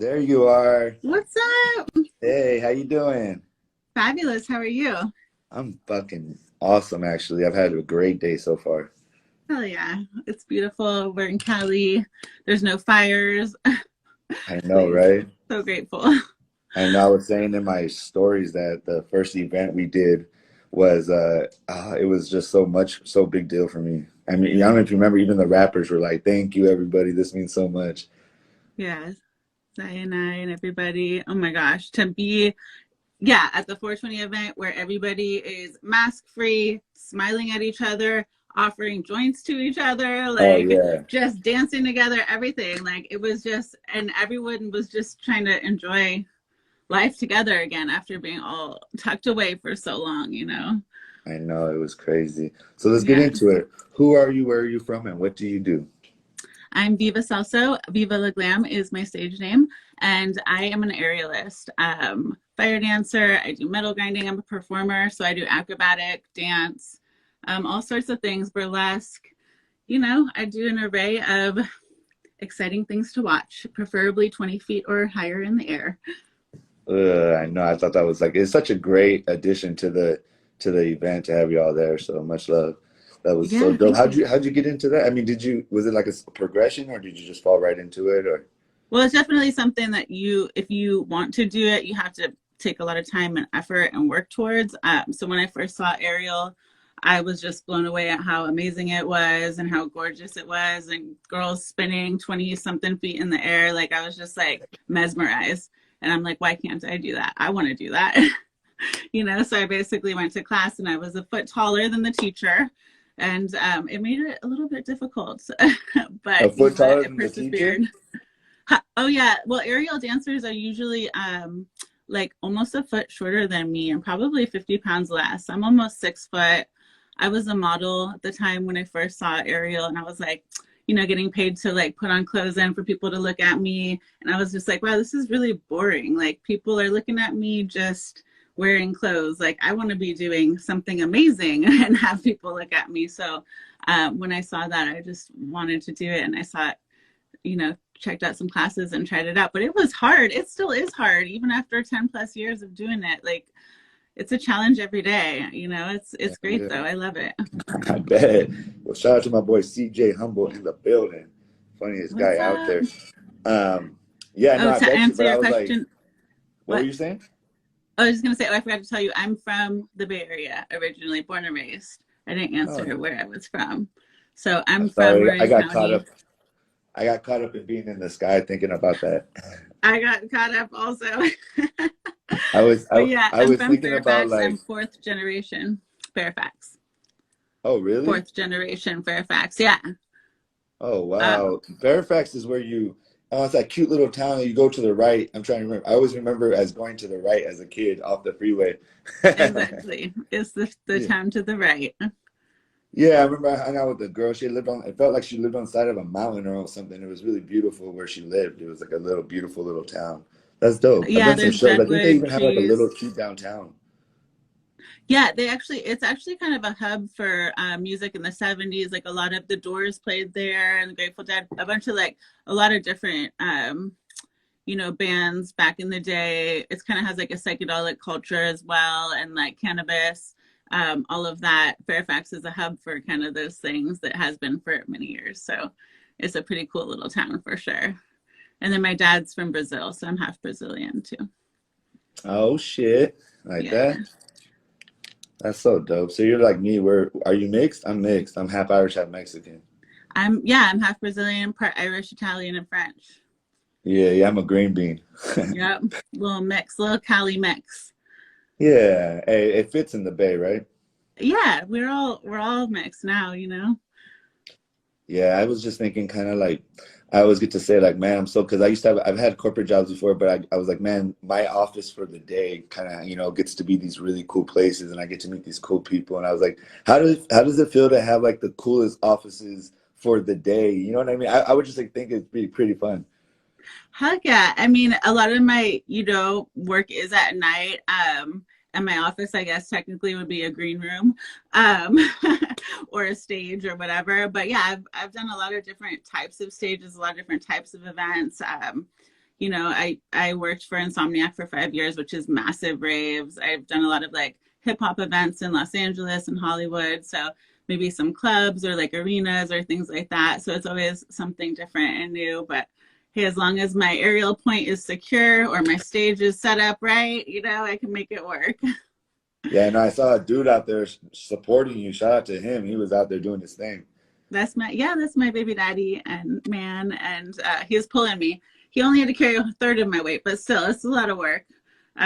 There you are. What's up? Hey, how you doing? Fabulous. How are you? I'm fucking awesome, actually. I've had a great day so far. Hell yeah. It's beautiful. We're in Cali. There's no fires. I know, Please. right? So grateful. I know I was saying in my stories that the first event we did was it was just so big deal for me. I mean, I don't know if you remember, even the rappers were like, "Thank you, everybody. This means so much." Yes. Cyanide and everybody. Oh my gosh. To be, yeah, at the 420 event where everybody is mask free, smiling at each other, offering joints to each other, Oh like yeah. just dancing together, everything. Like it was just, and everyone was just trying to enjoy life together again after being all tucked away for so long. I know it was crazy. So let's get Yeah. into it. Who are you? Where are you from? And what do you do? I'm Viva Salso. Viva Glam is my stage name, and I am an aerialist, fire dancer. I do metal grinding. I'm a performer, so I do acrobatic, dance, all sorts of things, burlesque. I do an array of exciting things to watch, preferably 20 feet or higher in the air. I know. I thought that was like it's such a great addition to the event to have you all there. So much love. That was so Yeah, dope. thank you. How'd you get into that? I mean, was it like a progression or did you just fall right into it or? Well, it's definitely something that if you want to do it, you have to take a lot of time and effort and work towards. So when I first saw Ariel, I was just blown away at how amazing it was and how gorgeous it was, and girls spinning 20 something feet in the air. Like I was just like mesmerized. And I'm like, why can't I do that? I want to do that. So I basically went to class and I was a foot taller than the teacher. And it made it a little bit difficult, A but foot taller I than the teacher? persevered. Oh yeah. Well, aerial dancers are usually like almost a foot shorter than me and probably 50 pounds less. I'm almost 6 foot. I was a model at the time when I first saw aerial, and I was like, getting paid to like put on clothes in for people to look at me. And I was just like, wow, this is really boring. Like people are looking at me just wearing clothes. Like I want to be doing something amazing and have people look at me. So when I saw that, I just wanted to do it, and I saw it, checked out some classes and tried it out. But it was hard. It still is hard, even after 10 plus years of doing it. Like it's a challenge every day. It's great Yeah, though. I love it. I bet. Well, shout out to my boy CJ Humble in the building. Funniest guy What's out up? there. Yeah, no, Oh, I to bet you, answer but I your was like, question, what were what? you saying? I was just gonna say, I forgot to tell you, I'm from the Bay Area originally, born and raised. I didn't Oh, answer where I was from. So I'm I'm from sorry. Marin County. I got caught up in being in the sky thinking about that. I got caught up also. I But yeah, I I'm was from thinking about Fairfax. like, I'm fourth generation Fairfax. oh, really? Fourth generation Fairfax. Yeah. Oh Um, wow. Fairfax is where oh, it's that cute little town that you go to the right. I'm trying to remember. I always remember as going to the right as a kid off the freeway. exactly. It's the Yeah. town to the right. Yeah, I remember I hung out with the girl. She lived on, it felt like she lived on the side of a mountain or something. It was really beautiful where she lived. It was like a little beautiful little town. That's dope. I've Yeah, done some there's shows. I think they redwood even have like a little trees. cute downtown. Yeah, it's actually kind of a hub for music in the 70s. Like a lot of the Doors played there, and the Grateful Dead, a bunch of like a lot of different bands back in the day. It's kind of has like a psychedelic culture as well, and like cannabis, all of that. Fairfax is a hub for kind of those things that has been for many years. So it's a pretty cool little town for sure. And then my dad's from Brazil, so I'm half Brazilian too. Oh shit. Like Yeah. that? That's so dope. So you're like me. Are you mixed? I'm mixed. I'm half Irish, half Mexican. I'm half Brazilian, part Irish, Italian, and French. Yeah, yeah, I'm a green bean. Yep. Little mix, little Cali mix. Yeah, hey, it fits in the Bay, right? Yeah, we're all mixed now. Yeah, I was just thinking kind of like I always get to say like, man, I'm so because I used to I've had corporate jobs before, but I was like, man, my office for the day kind of, gets to be these really cool places and I get to meet these cool people. And I was like, how does it feel to have like the coolest offices for the day? You know what I mean? I would just like think it'd be pretty fun. Heck yeah. I mean, a lot of my, work is at night. And my office, I guess, technically would be a green room, um, or a stage or whatever. But yeah, I've done a lot of different types of stages, a lot of different types of events. you know, I worked for Insomniac for 5 years, which is massive raves. I've done a lot of like hip hop events in Los Angeles and Hollywood. So maybe some clubs or like arenas or things like that. So it's always something different and new. But hey, as long as my aerial point is secure or my stage is set up right, you know, I can make it work. Yeah, and I saw a dude out there supporting you. Shout out to him. He was out there doing his thing. That's my baby daddy and man, and he was pulling me. He only had to carry a third of my weight, but still, it's a lot of work.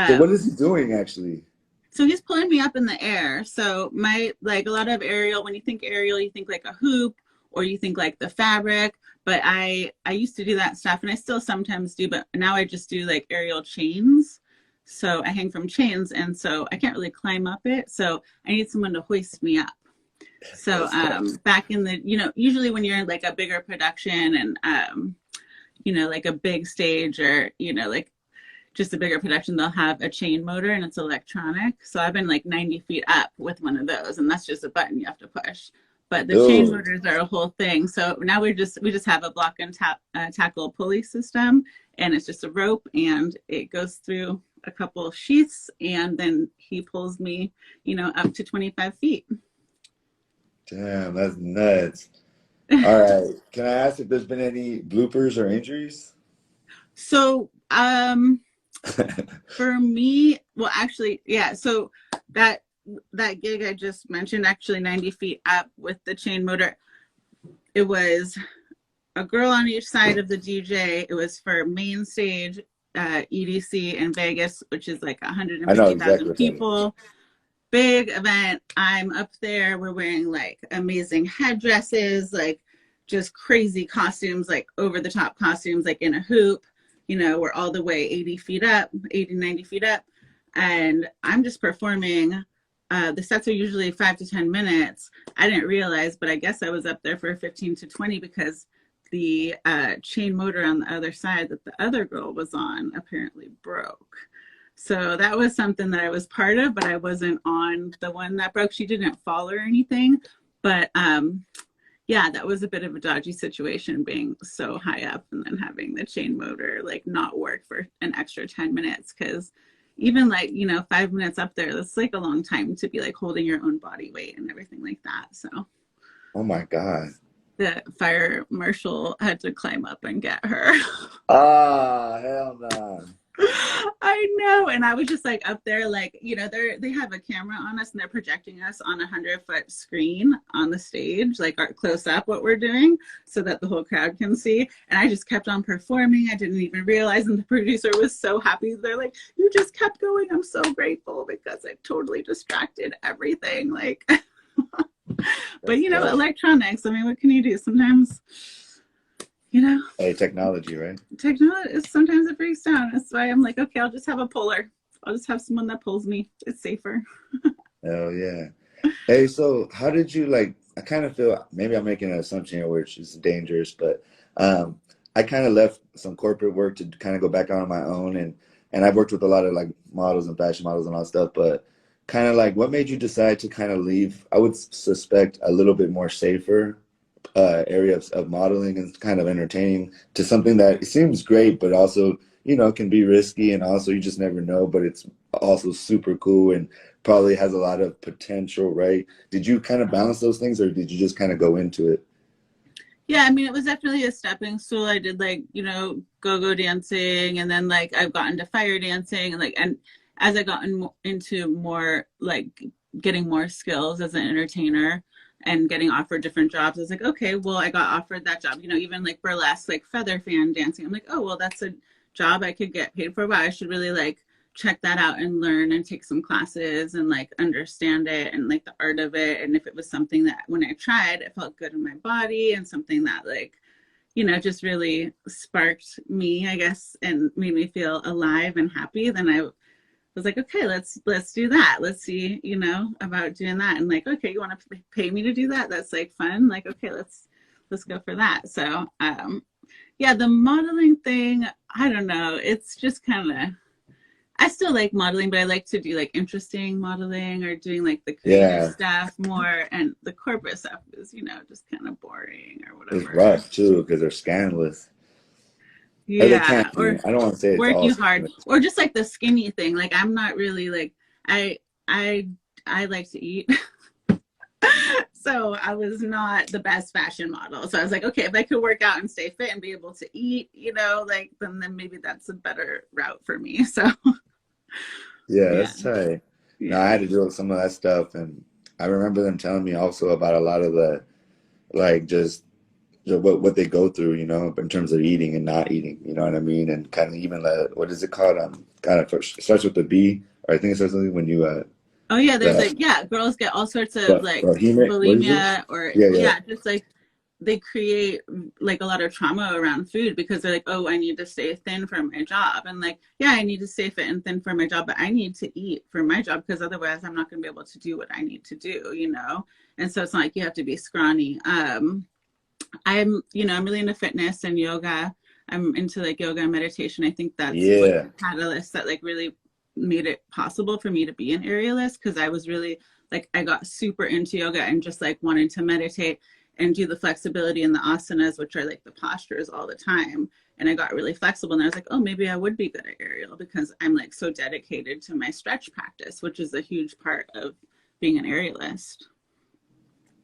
So what is he doing actually? So he's pulling me up in the air. So my, like a lot of aerial, when you think aerial, you think like a hoop or you think like the fabric. But I used to do that stuff, and I still sometimes do, but now I just do like aerial chains. So I hang from chains, and so I can't really climb up it. So I need someone to hoist me up. So back in the, you know, usually when you're in like a bigger production and, you know, like a big stage or, you know, like just a bigger production, they'll have a chain motor and it's electronic. So I've been like 90 feet up with one of those, and that's just a button you have to push. But the chain motors are a whole thing. So now we just have a block and tackle pulley system, and it's just a rope, and it goes through a couple sheaths, and then he pulls me, you know, up to 25 feet. Damn, that's nuts. All right. Can I ask if there's been any bloopers or injuries? So, for me, well, actually, yeah. So that gig I just mentioned, actually 90 feet up with the chain motor, it was a girl on each side of the DJ. It was for main stage, EDC in Vegas, which is like 150,000 people. Big event. I'm up there. We're wearing like amazing headdresses, like just crazy costumes, like over the top costumes, like in a hoop. You know, we're all the way 80 feet up, 80, 90 feet up. And I'm just performing. The sets are usually 5 to 10 minutes. I didn't realize, but I guess I was up there for 15 to 20 because the chain motor on the other side that the other girl was on apparently broke. So that was something that I was part of, but I wasn't on the one that broke. She didn't fall or anything. But yeah, that was a bit of a dodgy situation, being so high up and then having the chain motor like not work for an extra 10 minutes. Because even like, you know, 5 minutes up there, that's like a long time to be like holding your own body weight and everything like that. So, oh my God. The fire marshal had to climb up and get her. Ah, hell no. I know. And I was just like up there, like, you know, they have a camera on us and they're projecting us on 100-foot screen on the stage, like our close up what we're doing so that the whole crowd can see. And I just kept on performing. I didn't even realize. And the producer was so happy. They're like, you just kept going. I'm so grateful because it totally distracted everything. Like, but you know, electronics, I mean, what can you do? Sometimes, you know, hey, technology, right? Technology, sometimes it breaks down. That's why I'm like, okay, I'll just have a puller. I'll just have someone that pulls me. It's safer. Hell yeah. Hey, so how did you like, I kind of feel, maybe I'm making an assumption here which is dangerous, but I kind of left some corporate work to kind of go back out on my own, and I've worked with a lot of like models and fashion models and all that stuff, but kind of like what made you decide to kind of leave, I would suspect a little bit more safer area of modeling and kind of entertaining to something that seems great, but also, you know, can be risky, and also you just never know, but it's also super cool and probably has a lot of potential, right? Did you kind of balance those things, or did you just kind of go into it? Yeah, I mean, it was definitely a stepping stool. I did like, you know, go-go dancing, and then like I've gotten to fire dancing, and like, and as I got into more like getting more skills as an entertainer and getting offered different jobs, I was like, okay, well, I got offered that job, you know, even like burlesque, like feather fan dancing. I'm like, oh, well, that's a job I could get paid for, but I should really like check that out and learn and take some classes and like understand it and like the art of it. And if it was something that when I tried, it felt good in my body and something that like, you know, just really sparked me, I guess, and made me feel alive and happy, then I was like, okay, let's do that. Let's see, you know, about doing that. And like, okay, you want to pay me to do that? That's like fun. Like, okay, let's go for that. So, yeah, the modeling thing, I don't know. It's just kind of, I still like modeling, but I like to do like interesting modeling or doing like the creative stuff more. And the corporate stuff is, you know, just kind of boring or whatever. It's rough too because they're scandalous. Or they can Yeah, be. or I don't want to say it's all working hard, skinny. or just like the skinny thing. Like I'm not really like I I I like to eat. So I was not the best fashion model. So I was like, okay, if I could work out and stay fit and be able to eat, like then maybe that's a better route for me. So Yeah, yeah, that's tight. No, I yeah. had to deal with some of that stuff, and I remember them telling me also about a lot of the like just what they go through, in terms of eating and not eating. You know what I mean? And kind of even the what is it called? Kind of it starts with the B, or I think it starts with when you Oh yeah, there's the like yeah, girls get all sorts of like bohemian. What is it? bulimia or Yeah, yeah. yeah, just like they create like a lot of trauma around food because they're like, oh, I need to stay thin for my job. And like, yeah, I need to stay fit and thin for my job, but I need to eat for my job because otherwise I'm not going to be able to do what I need to do. And so it's not like you have to be scrawny. I'm really into fitness and yoga. I'm into like yoga and meditation. I think that's like Yeah. the catalyst that like really made it possible for me to be an aerialist because I was really like I got super into yoga and just like wanted to meditate and do the flexibility in the asanas, which are like the postures all the time. And I got really flexible and I was like, oh, maybe I would be good at aerial because I'm like so dedicated to my stretch practice, which is a huge part of being an aerialist.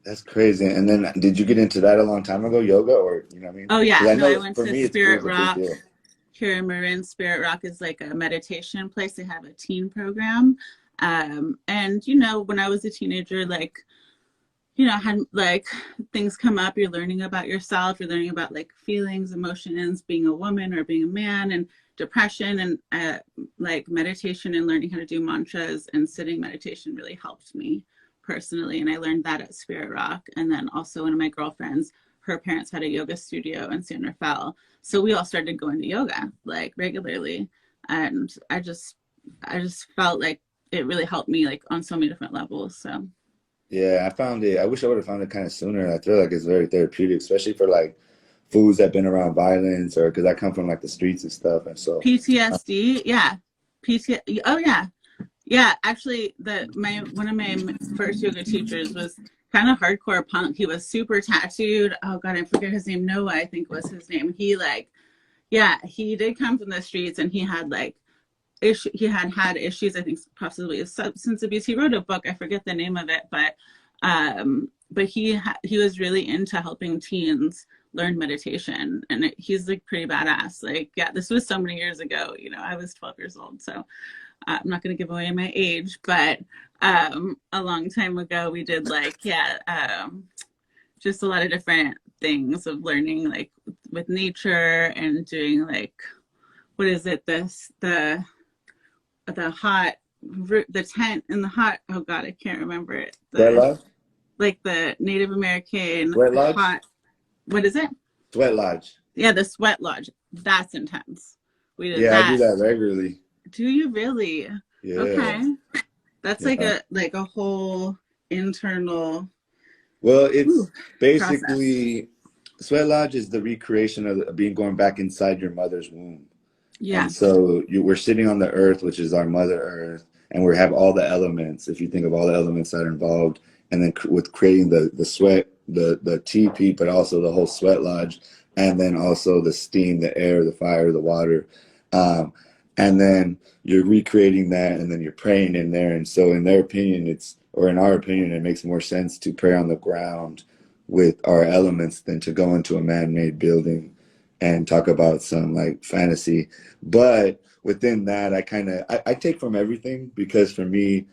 That's crazy. And then did you get into that a long time ago, yoga, or you know what I mean? Oh Because yeah, I no, I know went for to me, it Spirit was a big Rock deal. here in Marin. Spirit Rock is like a meditation place. They have a teen program. And when I was a teenager, like, had like things come up, you're learning about yourself, you're learning about like feelings, emotions, being a woman or being a man, and depression, and like meditation and learning how to do mantras and sitting meditation really helped me personally. And I learned that at Spirit Rock. And then also one of my girlfriends, her parents had a yoga studio in San Rafael. So we all started going to yoga like regularly. And I just felt like it really helped me like on so many different levels. So Yeah, I found it. I wish I would have found it kind of sooner. I feel like it's very therapeutic, especially for like foods that been around violence, or because I come from like the streets and stuff, and so PTSD, yeah. Oh yeah. Yeah, actually my one of my first yoga teachers was kind of hardcore punk. He was super tattooed. Oh God, I forget his name. Noah, I think was his name. He like, yeah, he did come from the streets and he had like he had issues, I think possibly with substance abuse. He wrote a book, I forget the name of it, but he was really into helping teens learn meditation, and he's like pretty badass. Like, yeah, this was so many years ago. I was 12 years old, so I'm not going to give away my age, but a long time ago we did like, yeah, just a lot of different things of learning like with nature and doing like, what is it, the hot the tent in the hot, oh God, I can't remember it, Sweat the Lodge, like the Native American Sweat Lodge, hot, what is it? Sweat Lodge. Yeah, the sweat lodge. That's intense. We did Yeah, I do that. that regularly. Do you really? Yeah, Okay. That's like yeah. a whole internal Well, whew, it's process. basically Sweat Lodge is the recreation of being going back inside your mother's womb. And Yeah. so we're sitting on the earth, which is our mother earth, and we have all the elements. If you think of all the elements that are involved, and then with creating the sweat, the teepee, but also the whole sweat lodge, and then also the steam, the air, the fire, the water, um, and then you're recreating that, and then you're praying in there. And so, in their opinion, or in our opinion, it makes more sense to pray on the ground with our elements than to go into a man-made building and talk about some like fantasy. But within that, I take from everything, because for me,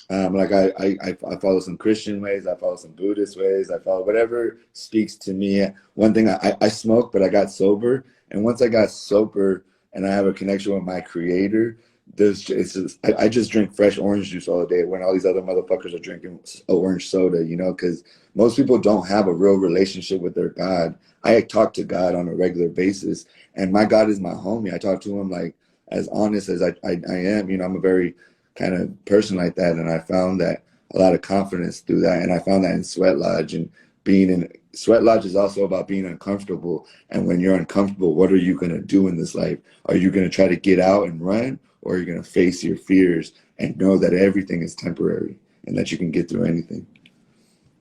like I follow some Christian ways, I follow some Buddhist ways, I follow whatever speaks to me. One thing, I smoke, but I got sober, and once I got sober and I have a connection with my creator, I just drink fresh orange juice all day when all these other motherfuckers are drinking orange soda, because most people don't have a real relationship with their God. I talk to God on a regular basis, and my God is my homie. I talk to him like as honest as I am. I'm a very kind of person like that, and I found that a lot of confidence through that, and I found that in Sweat Lodge. And being in Sweat Lodge is also about being uncomfortable, and when you're uncomfortable, what are you going to do in this life? Are you going to try to get out and run, or are you going to face your fears and know that everything is temporary and that you can get through anything?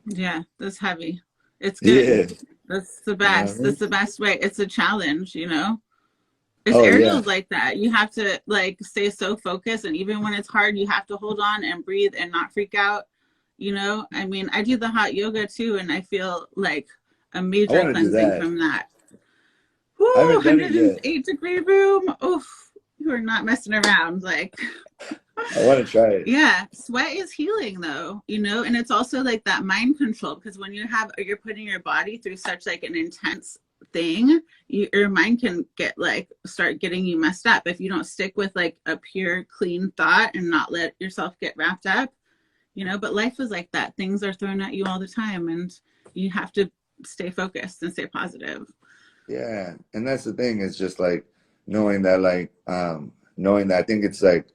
Yeah, that's heavy. It's good. Yeah, That's the you know what I best. mean? That's the best way. It's a challenge. It's Oh yeah. Ariel's like that. You have to like stay so focused, and even when it's hard, you have to hold on and breathe and not freak out. You know, I mean, I do the hot yoga too, and I feel like a I major want to do cleansing that. from that. Whoo, I haven't done it yet. 108-degree room. Oof, you are not messing around. Like, I want to try it. yeah, sweat is healing though, you know, and it's also like that mind control, because when you're putting your body through such like an intense thing, your mind can start getting you messed up if you don't stick with like a pure clean thought and not let yourself get wrapped up, you know. But life is like that. Things are thrown at you all the time, and you have to stay focused and stay positive. Yeah, and that's the thing, is just like knowing that, knowing that I think it's like,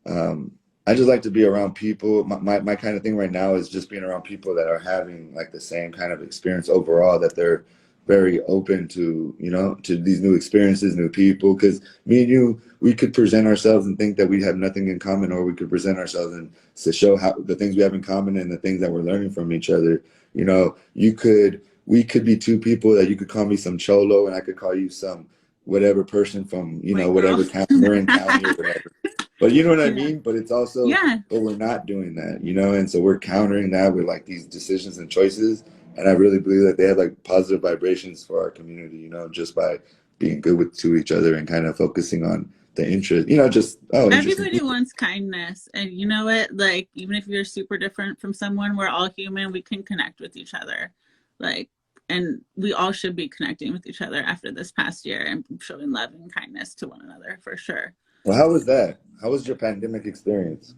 I just like to be around people. My kind of thing right now is just being around people that are having like the same kind of experience overall, that they're very open to, you know, to these new experiences, new people. Because me and you, we could present ourselves and think that we have nothing in common, or we could present ourselves and to show how the things we have in common and the things that we're learning from each other. You know, we could be two people that you could call me some cholo and I could call you some whatever person from, you know, White girl. whatever county, Marin County or whatever. But you know what I Yeah. mean? But it's also, Yeah. but we're not doing that, you know? And so we're countering that with like these decisions and choices. And I really believe that they have like positive vibrations for our community, you know, just by being good to each other and kind of focusing on the interest, you know, just, oh, interesting Everybody people. wants kindness. And you know what? Like, even if you're super different from someone, we're all human. We can connect with each other. Like, and we all should be connecting with each other after this past year and showing love and kindness to one another for sure. Well, how was that? How was your pandemic experience?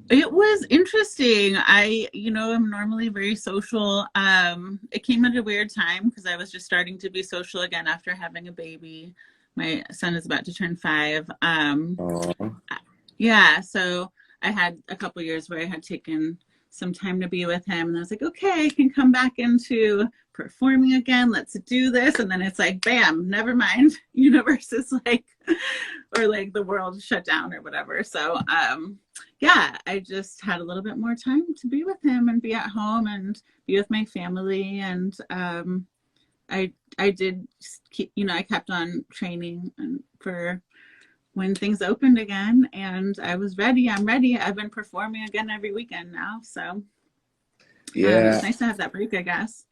It was interesting. I'm normally very social. It came at a weird time because I was just starting to be social again after having a baby. My son is about to turn 5. Oh, Yeah, so I had a couple years where I had taken some time to be with him, and I was like, okay, I can come back into performing again. Let's do this. And then it's like, bam, never mind. Universe is like, or like the world shut down or whatever. So, yeah, I just had a little bit more time to be with him and be at home and be with my family. And I did keep, I kept on training for when things opened again, and I was ready. I'm ready. I've been performing again every weekend now. So it's yeah. nice to have that break, I guess.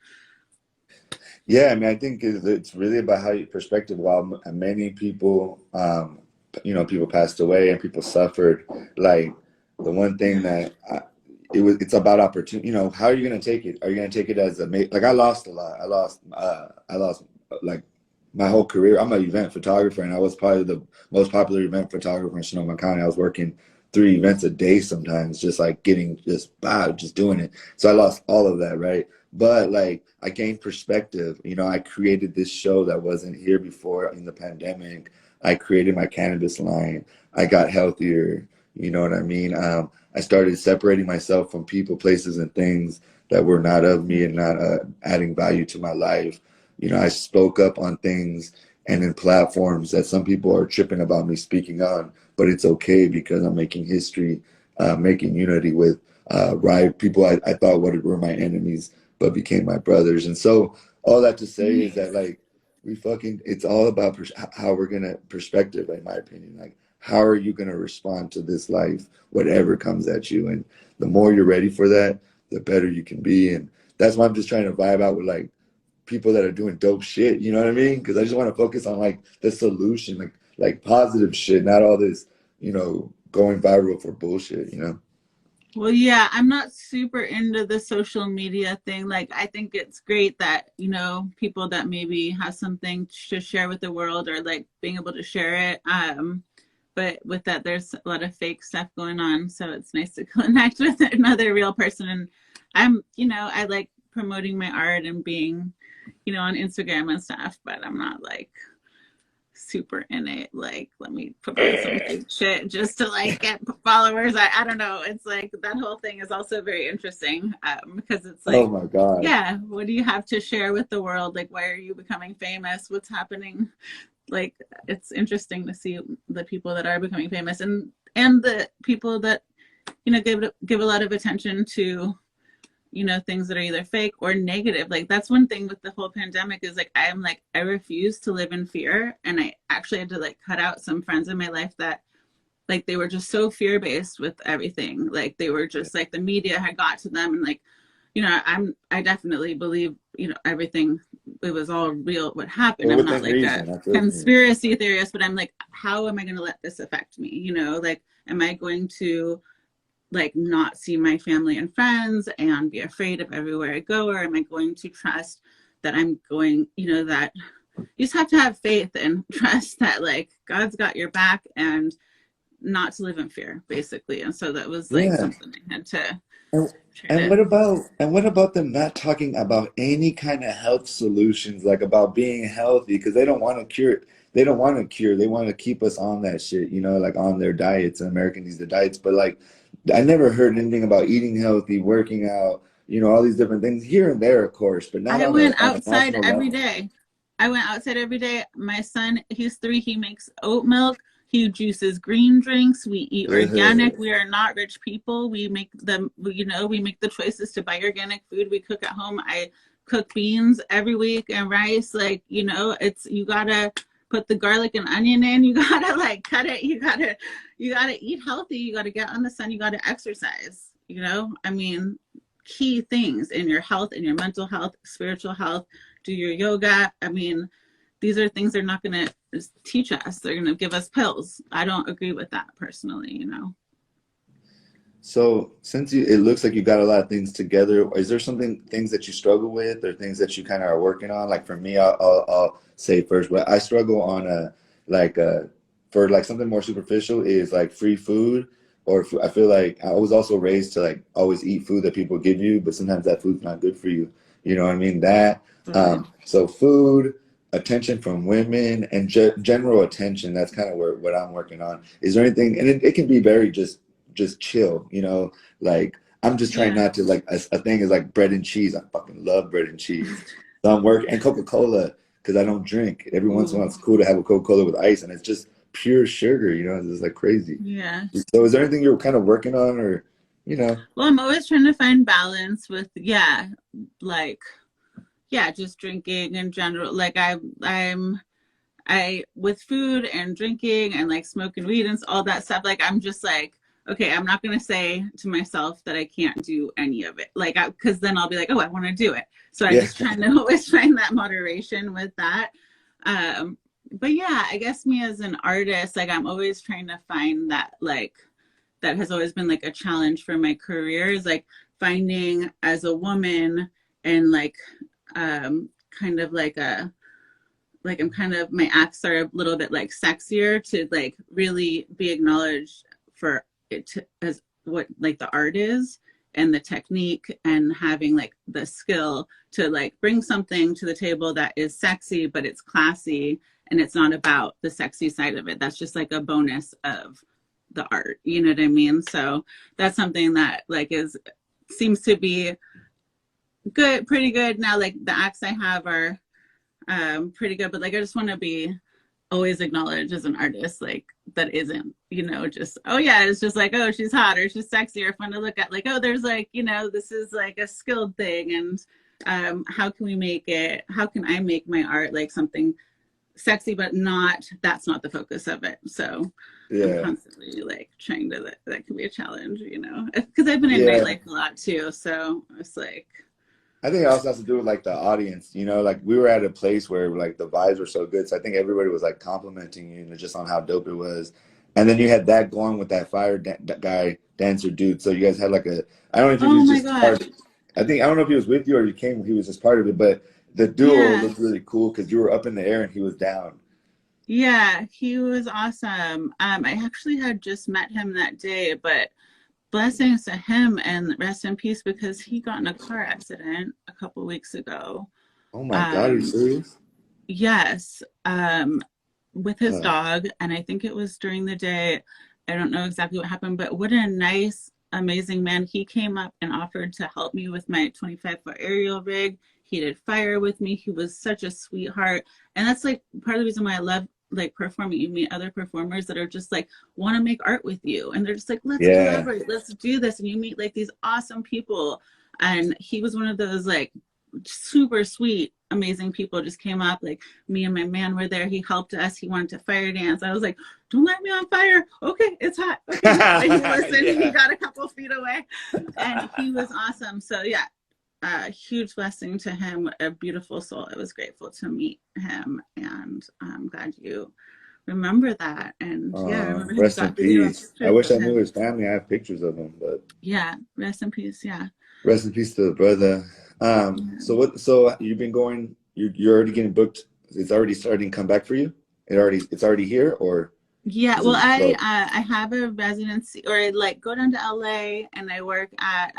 Yeah, I mean, I think it's really about how you perspective. While many people, you know, people passed away and people suffered, like the one thing Yeah. that it's about opportunity. You know, how are you going to take it? Are you going to take it as like I lost a lot. I lost like my whole career. I'm an event photographer, and I was probably the most popular event photographer in Sonoma County. I was working 3 events a day sometimes, just like getting just doing it. So I lost all of that, right? But like I gained perspective. You know, I created this show that wasn't here before in the pandemic. I created my cannabis line. I got healthier. You know what I mean? I started separating myself from people, places, and things that were not of me and not adding value to my life. You know, I spoke up on things and in platforms that some people are tripping about me speaking on, but it's okay because I'm making history, making unity with people I thought were my enemies, but became my brothers. And so all that to say is that Nice. like it's all about how we're gonna perspective, in my opinion. Like, how are you gonna respond to this life, whatever comes at you? And the more you're ready for that, the better you can be. And that's why I'm just trying to vibe out with like people that are doing dope shit. You know what I mean? Because I just want to focus on like the solution, like positive shit, not all this, you know, going viral for bullshit. You know? Well, yeah, I'm not super into the social media thing. Like, I think it's great that, people that maybe have something to share with the world or like being able to share it. But with that, there's a lot of fake stuff going on. So it's nice to connect with another real person. And I like promoting my art and being, on Instagram and stuff, but I'm not like super in it. Like, let me put on some fake shit just to like get followers. I don't know. It's like that whole thing is also very interesting because it's Oh like, my God. yeah, what do you have to share with the world? Like, why are you becoming famous? What's happening? Like, it's interesting to see the people that are becoming famous and the people that give a lot of attention to you know, things that are either fake or negative. Like that's one thing with the whole pandemic is like I refuse to live in fear. And I actually had to like cut out some friends in my life that like they were just so fear-based with everything. Like they were just like the media had got to them, and like, you know, I definitely believe, you know, everything, it was all real what happened. Well, I'm not within like a reason, that's it. Yeah. conspiracy theorist, but I'm like, how am I going to let this affect me? You know, like, am I going to like not see my family and friends and be afraid of everywhere I go, or am I going to trust that I'm going, you know, that you just have to have faith and trust that like God's got your back, and not to live in fear, basically. And so that was like Yeah. something I had to And, try and to. what about them not talking about any kind of health solutions, like about being healthy, because they don't want to cure it. They don't want to cure. They want to keep us on that shit, you know, like on their diets. And American needs the diets, but like I never heard anything about eating healthy, working out, you know, all these different things here and there, of course, but not I on a went on a outside national every level. day. I went outside every day. My son, he's 3. He makes oat milk. He juices green drinks. We eat organic. Ugh. We are not rich people. We make them, you know, we make the choices to buy organic food. We cook at home. I cook beans every week and rice. Like, you know, it's, you gotta put the garlic and onion in. You gotta like cut it. You gotta eat healthy. You gotta get on the sun. You gotta exercise. You know, I mean, key things in your health, in your mental health, spiritual health. Do your yoga. I mean, these are things they're not going to teach us. They're going to give us pills. I don't agree with that personally, you know. So since it looks like you got a lot of things together, is there things that you struggle with, or things that you kind of are working on? Like for me, I'll say first, but I struggle on like for like something more superficial is like free food, or I feel like I was also raised to like always eat food that people give you, but sometimes that food's not good for you. You know what I mean? That Totally. so food, attention from women, and general attention. That's kind of where what I'm working on. Is there anything, and it can be very just chill, you know, like I'm just trying Yeah. not to like a thing is like bread and cheese. I fucking love bread and cheese. So I'm working, and Coca-Cola, because I don't drink. Every once in a Ooh. while it's cool to have a Coca-Cola with ice, and it's just pure sugar, you know, it's just like crazy. Yeah. So is there anything you're kind of working on, or you know? Well, I'm always trying to find balance with, yeah, like, yeah, just drinking in general. Like I with food and drinking and like smoking weed and all that stuff, like I'm just like, okay, I'm not gonna say to myself that I can't do any of it, like because then I'll be like, oh, I want to do it. So I Yeah. just trying to always find that moderation with that. um but yeah, I guess me as an artist, like I'm always trying to find that, like that has always been like a challenge for my career, is like finding as a woman, and like kind of like a, like I'm kind of, my acts are a little bit like sexier, to like really be acknowledged for it to, as what like the art is, and the technique, and having like the skill to like bring something to the table that is sexy, but it's classy, and it's not about the sexy side of it. That's just like a bonus of the art, you know what I mean? So that's something that like is, seems to be good, pretty good now. Like the acts I have are pretty good, but like I just want to be always acknowledged as an artist, like that isn't, you know, just, oh yeah, it's just like, oh, she's hot or she's sexy or fun to look at. Like, oh, there's like, you know, this is like a skilled thing, and how can we make it, how can I make my art like something sexy, but not, that's not the focus of it. So I'm Yeah. constantly like trying to, that can be a challenge, you know, because I've been in Yeah. nightlife a lot too. So it's like, I think it also has to do with like the audience, you know, like we were at a place where like the vibes were so good. So I think everybody was like complimenting you, just on how dope it was. And then you had that going with that guy dancer dude. So you guys had like a, I don't know if he oh was my just part gosh. of it. I don't know if he was with you or he was just part of it, but the duo Yeah. looked really cool because you were up in the air and he was down. Yeah, he was awesome. I actually had just met him that day, but blessings to him and rest in peace, because he got in a car accident a couple weeks ago. Oh my God, are you Um, serious? yes, with his Uh, dog, and I think it was during the day. I don't know exactly what happened, but what a nice, amazing man. He came up and offered to help me with my 25-foot aerial rig. He did fire with me. He was such a sweetheart. And that's like part of the reason why I love like performing. You meet other performers that are just like want to make art with you, and they're just like, let's yeah. collaborate, let's do this, and you meet like these awesome people. And he was one of those like super sweet, amazing people. Just came up, like me and my man were there. He helped us. He wanted to fire dance. I was like, don't light me on fire. Okay, it's hot. Okay. But he listened. Yeah. He got a couple feet away, and he was awesome. So yeah, huge blessing to him. A beautiful soul. I was grateful to meet him, and I'm glad you remember that. And yeah, I remember him Rest in got video peace. I pictures wish of I knew him. his family. I have pictures of him, but Yeah, rest in peace. Yeah. rest in peace to the brother. Yeah. So what? So you've been going. You're already getting booked. It's already starting to come back for you. It's already here, or Yeah, is well, it slow? I have a residency, or I like go down to LA and I work at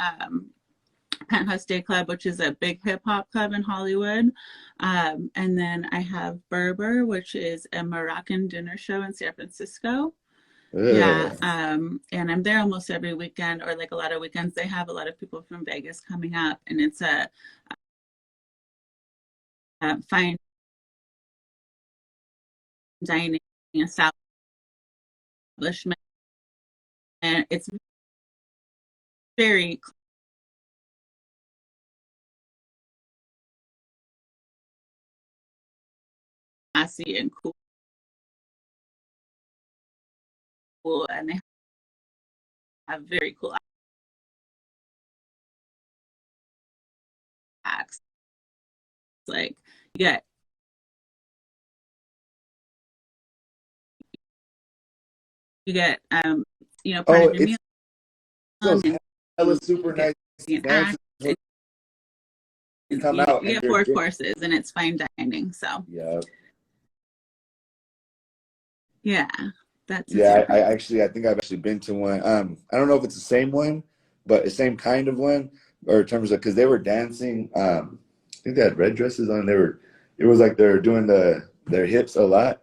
Penthouse Day Club, which is a big hip hop club in Hollywood. And then I have Berber, which is a Moroccan dinner show in San Francisco. Yeah, Ugh. and I'm there almost every weekend, or like a lot of weekends. They have a lot of people from Vegas coming up, and it's a fine dining establishment, and it's very classy and cool, and they have very cool acts. Like you get you get part Oh, of your it's meal, those and hella you super get nice an dances act, where and you come you out and get you're four courses, and it's fine dining. So yeah. yeah, that's a Yeah, different. I think I've actually been to one. I don't know if it's the same one, but the same kind of one, or in terms of because they were dancing. I think they had red dresses on. It was like they're doing their hips a lot.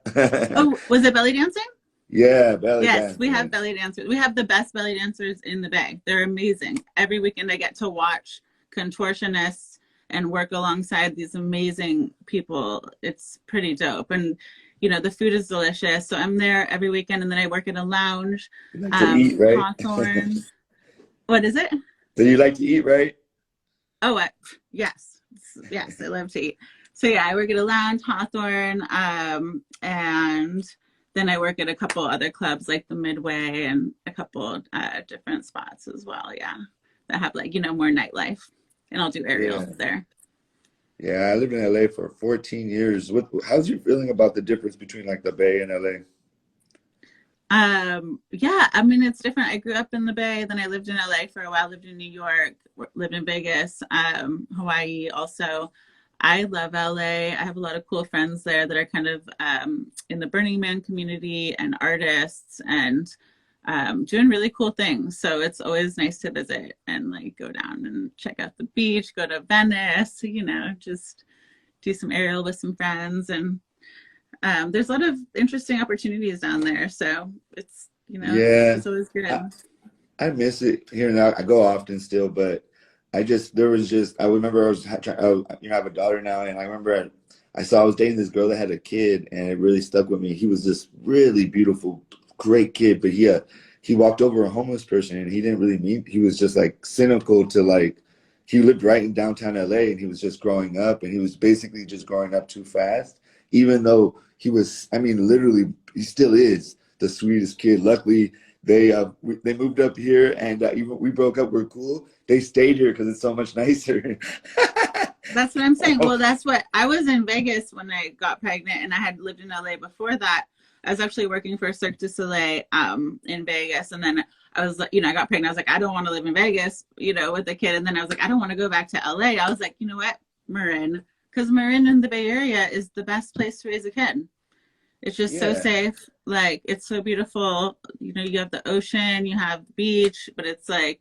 Oh, was it belly dancing? Yeah, belly Yes, we have dancing. belly dancers. We have the best belly dancers in the Bay. They're amazing. Every weekend I get to watch contortionists and work alongside these amazing people. It's pretty dope. And the food is delicious. So I'm there every weekend, and then I work in a lounge. You like to eat, right? Hawthorne. What is it? So you like to eat, right? Oh, yes. Yes, I love to eat. So yeah, I work at a lounge, Hawthorne, and then I work at a couple other clubs like the Midway and a couple different spots as well. Yeah, that have like more nightlife, and I'll do Yeah. aerials there. Yeah, I lived in LA for 14 years. How's your feeling about the difference between like the Bay and LA? Yeah, I mean it's different. I grew up in the Bay, then I lived in LA for a while, lived in New York, lived in Vegas, Hawaii also. I love LA. I have a lot of cool friends there that are kind of in the Burning Man community and artists and doing really cool things. So it's always nice to visit and like go down and check out the beach, go to Venice, just do some aerial with some friends. And there's a lot of interesting opportunities down there. So it's, Yeah, it's always I, good. I miss it here and now. I go often still, but I remember I have a daughter now, and I remember I was dating this girl that had a kid, and it really stuck with me. He was this really beautiful, great kid, but he walked over a homeless person, and he didn't really mean, he was just like cynical to like, he lived right in downtown LA, and he was just growing up, and he was basically just growing up too fast, even though I mean, literally, he still is the sweetest kid. Luckily, they moved up here, and even we broke up. We're cool. They stayed here because it's so much nicer. That's what I'm saying. Well, that's what I was in Vegas when I got pregnant, and I had lived in LA before that. I was actually working for Cirque du Soleil in Vegas, and then I was like, I got pregnant. I was like, I don't want to live in Vegas, with a kid, and then I was like, I don't want to go back to LA. I was like, you know what, Marin, because Marin in the Bay Area is the best place to raise a kid. It's just so Yeah, safe. Like it's so beautiful. You have the ocean, you have the beach, but it's like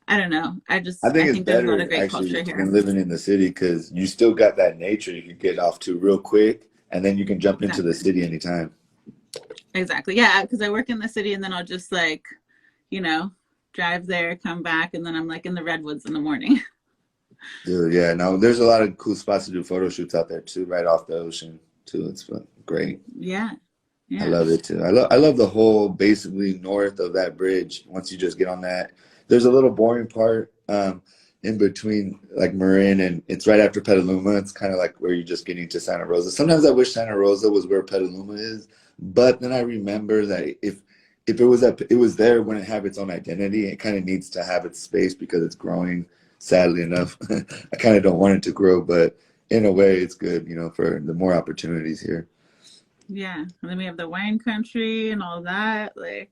I don't know. I I think it's think there's a lot better of great actually culture here. than living in the city because you still got that nature you can get off to real quick, and then you can jump into the Exactly. city anytime. Exactly. Yeah, because I work in the city and then I'll just like, you know, drive there, come back, and then I'm like in the redwoods in the morning. Dude, yeah, no, there's a lot of cool spots to do photo shoots out there too, right off the ocean too. It's great. Yeah. I Yeah. love it too. I love the whole basically north of that bridge. Once you just get on that, there's a little boring part in between like Marin, and it's right after Petaluma. It's kind of like where you're just getting to Santa Rosa. Sometimes I wish Santa Rosa was where Petaluma is, but then I remember that if it was there when it had its own identity. It kind of needs to have its space because it's growing. Sadly enough, I kind of don't want it to grow, but in a way, it's good, for the more opportunities here. Yeah, and then we have the wine country and all that. Like,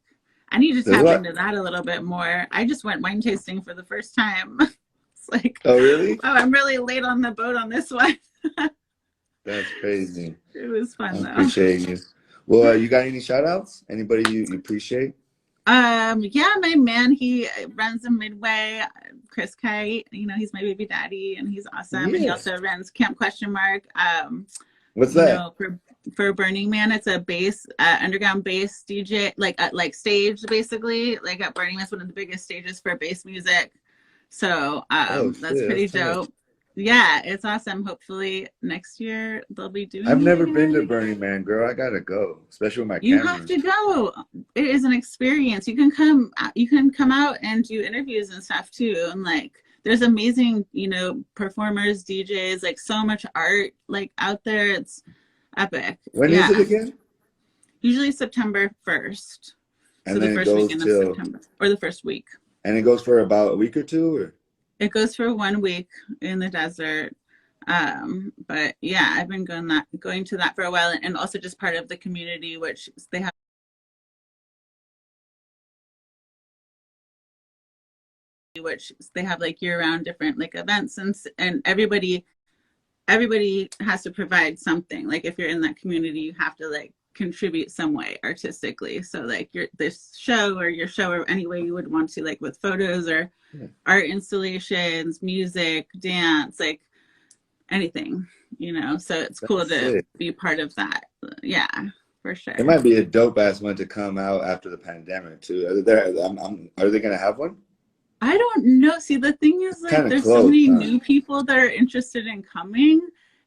I need to There's a tap lot. into that a little bit more. I just went wine tasting for the first time. It's like, Oh, really? wow, I'm really late on the boat on this one. That's crazy. It was I fun though. appreciate you. Well, you got any shout outs? Anybody you appreciate? Yeah, my man, he runs a Midway, Chris Kite. He's my baby daddy, and he's awesome. And he Yes. also runs Camp Question Mark. What's that? For Burning Man, it's a bass, underground bass DJ, like stage basically. Like at Burning Man, it's one of the biggest stages for bass music. So that's pretty dope. Yeah, it's awesome. Hopefully next year they'll be doing it. I've never been to Burning Man, girl. I gotta go, especially with my camera. You have to go. It is an experience. You can come out and do interviews and stuff too. And like there's amazing, performers, DJs, like so much art like out there. It's epic. When is it again? Usually September 1st. And so then the first weekend of September. Or the first week. And it goes for about a week or two? Or? It goes for 1 week in the desert. But yeah, I've been going to that for a while, and also just part of the community, which they have like year-round different like events, and everybody has to provide something. Like if you're in that community, you have to like contribute some way artistically. So like this show or any way you would want to, like with photos or art installations, music, dance, like anything, so it's cool to be part of that. Yeah, for sure. It might be a dope ass one to come out after the pandemic too. Are they gonna have one? I don't know. See, the thing is, like, Kinda there's close, so many new people that are interested in coming,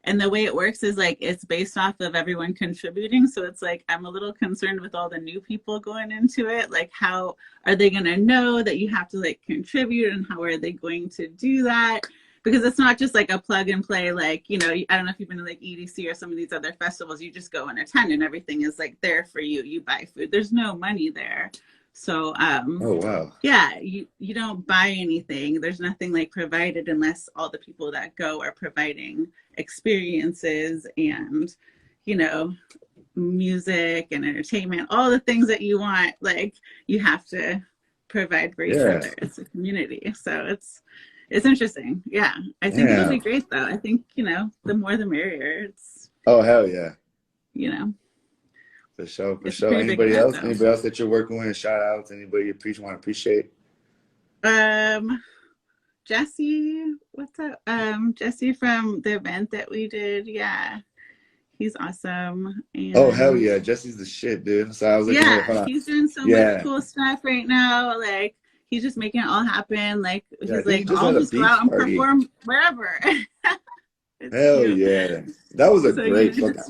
and the way it works is like it's based off of everyone contributing. So it's like I'm a little concerned with all the new people going into it. Like, how are they going to know that you have to like contribute, and how are they going to do that? Because it's not just like a plug and play. Like, I don't know if you've been to like EDC or some of these other festivals. You just go and attend, and everything is like there for you. You buy food. There's no money there. So, oh wow. Yeah, you don't buy anything. There's nothing like provided unless all the people that go are providing experiences and, music and entertainment, all the things that you want. Like you have to provide for each other as a community. So it's interesting. Yeah, I think it'll be great though. I think the more the merrier. It's hell yeah. For sure. Anybody else that you're working with? Shout outs. Anybody you want to appreciate? Jesse, what's up? Jesse from the event that we did. Yeah, he's awesome. And oh hell yeah, Jesse's the shit, dude. So I was like, he's doing so much cool stuff right now. Like he's just making it all happen. Like he's like, I'll just go out and perform wherever. Hell cute. Yeah, that was a great fucking.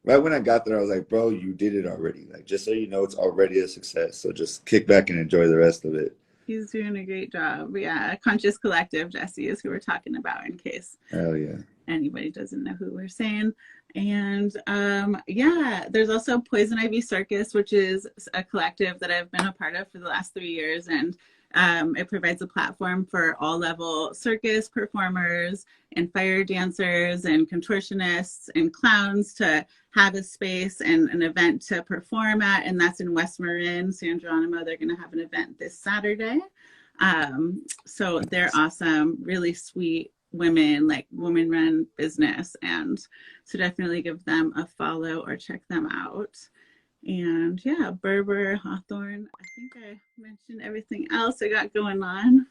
Right when I got there, I was like, bro, you did it already. Like, just so you know, it's already a success. So just kick back and enjoy the rest of it. He's doing a great job. Yeah, Conscious Collective, Jesse, is who we're talking about in case anybody doesn't know who we're saying. And there's also Poison Ivy Circus, which is a collective that I've been a part of for the last 3 years. And it provides a platform for all level circus performers and fire dancers and contortionists and clowns to have a space and an event to perform at. And that's in West Marin, San Geronimo. They're going to have an event this Saturday. So they're awesome, really sweet women, like woman-run business. And so definitely give them a follow or check them out. And yeah, Berber, Hawthorne. I think I mentioned everything else I got going on.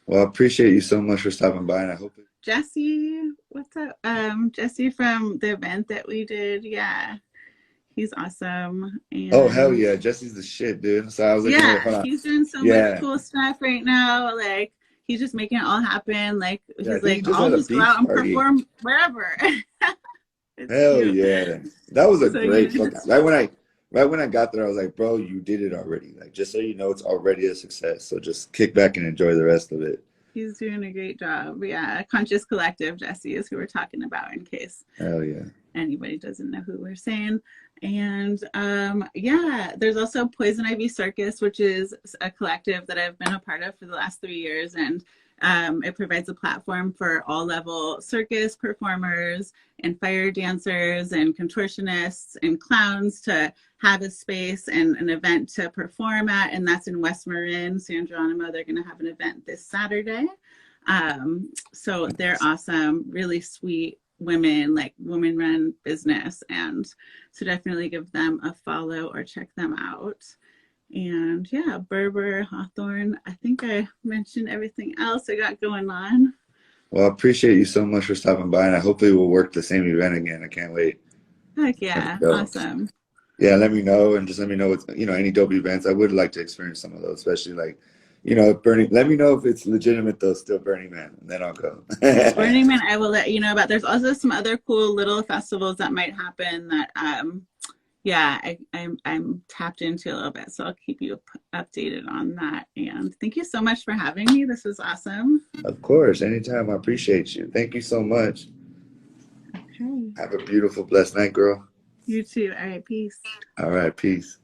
Well, I appreciate you so much for stopping by, and I hope Jesse, what's up? Jesse from the event that we did. Yeah, he's awesome. And oh hell yeah, Jesse's the shit, dude. So I was like, he's doing so much cool stuff right now. Like he's just making it all happen. Like he's like, I'll just go out and perform wherever. Hell cute. Yeah, that was a great fucking. Right when I got there, I was like, bro, you did it already. Like, just so you know, it's already a success. So just kick back and enjoy the rest of it. He's doing a great job. Yeah, Conscious Collective, Jesse, is who we're talking about in case Hell yeah. anybody doesn't know who we're saying. And yeah, there's also Poison Ivy Circus, which is a collective that I've been a part of for the last 3 years. And it provides a platform for all level circus performers and fire dancers and contortionists and clowns to have a space and an event to perform at. And that's in West Marin, San Geronimo. They're going to have an event this Saturday. So they're awesome, really sweet women, like women run business. And so definitely give them a follow or check them out. And yeah, Berber, Hawthorne. I think I mentioned everything else I got going on. Well, I appreciate you so much for stopping by, and I hopefully we'll work the same event again. I can't wait. Heck yeah, awesome. Yeah, let me know, and just let me know what's, any dope events. I would like to experience some of those, especially like, Burning. Let me know if it's legitimate though, still Burning Man, and then I'll go. Burning Man, I will let you know about. There's also some other cool little festivals that might happen that yeah, I'm tapped into a little bit, so I'll keep you updated on that. And thank you so much for having me. This was awesome. Of course, anytime. I appreciate you. Thank you so much. Okay. Have a beautiful, blessed night, girl. You too. All right, peace. All right, peace.